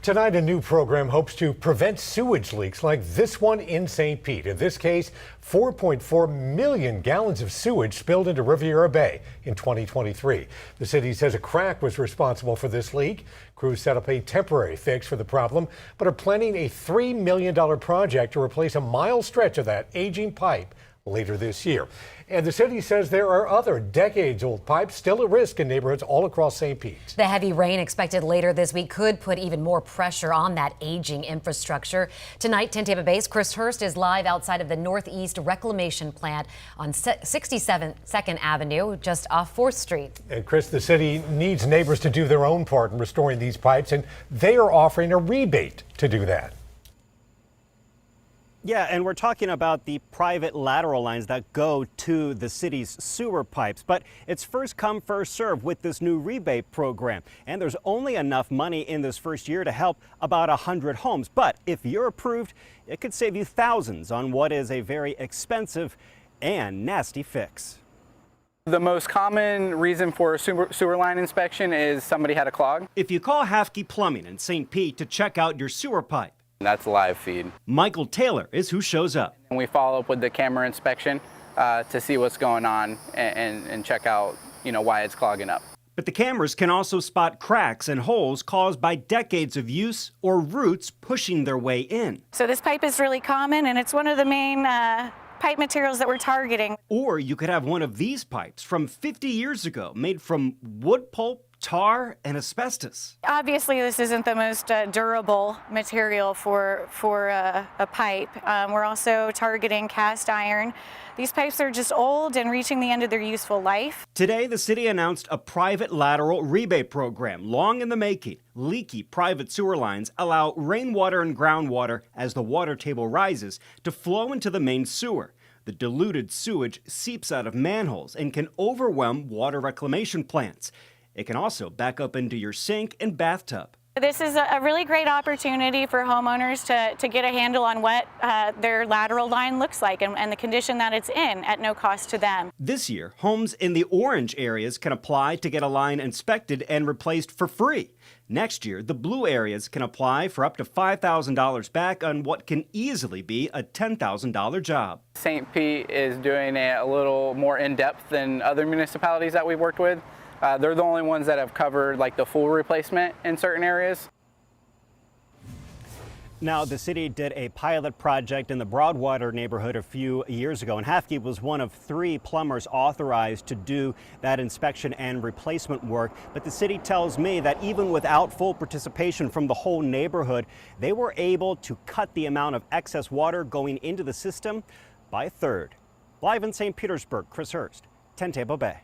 Tonight, a new program hopes to prevent sewage leaks like this one in St. Pete. In this case, 4.4 million gallons of sewage spilled into Riviera Bay in 2023. The city says a crack was responsible for this leak. Crews set up a temporary fix for the problem, but are planning a $3 million project to replace a mile stretch of that aging pipe later this year. And the city says there are other decades-old pipes still at risk in neighborhoods all across St. Pete. The heavy rain expected later this week could put even more pressure on that aging infrastructure. Tonight, 10 Tampa Bay's Chris Hurst is live outside of the Northeast Reclamation Plant on 67th 2nd Avenue, just off 4th Street. And Chris, the city needs neighbors to do their own part in restoring these pipes, and they are offering a rebate to do that. Yeah, and we're talking about the private lateral lines that go to the city's sewer pipes. But it's first come, first serve with this new rebate program. And there's only enough money in this first year to help about 100 homes. But if you're approved, it could save you thousands on what is a very expensive and nasty fix. The most common reason for a sewer line inspection is somebody had a clog. If you call Hafke Plumbing in St. Pete to check out your sewer pipe, That's live feed. Michael Taylor is who shows up. And we follow up with the camera inspection to see what's going on and check out, why it's clogging up. But the cameras can also spot cracks and holes caused by decades of use or roots pushing their way in. So this pipe is really common, and it's one of the main pipe materials that we're targeting. Or you could have one of these pipes from 50 years ago, made from wood pulp, tar, and asbestos. Obviously, this isn't the most durable material for a pipe. We're also targeting cast iron. These pipes are just old and reaching the end of their useful life. Today, the city announced a private lateral rebate program, long in the making. Leaky private sewer lines allow rainwater and groundwater, as the water table rises, to flow into the main sewer. The diluted sewage seeps out of manholes and can overwhelm water reclamation plants. It can also back up into your sink and bathtub. This is a really great opportunity for homeowners to get a handle on what their lateral line looks like and the condition that it's in at no cost to them. This year, homes in the orange areas can apply to get a line inspected and replaced for free. Next year, the blue areas can apply for up to $5,000 back on what can easily be a $10,000 job. St. Pete is doing it a little more in-depth than other municipalities that we've worked with. They're the only ones that have covered the full replacement in certain areas. Now, the city did a pilot project in the Broadwater neighborhood a few years ago, and Hafke was one of 3 plumbers authorized to do that inspection and replacement work. But the city tells me that even without full participation from the whole neighborhood, they were able to cut the amount of excess water going into the system by a third. Live in St. Petersburg, Chris Hurst, 10 Tampa Bay.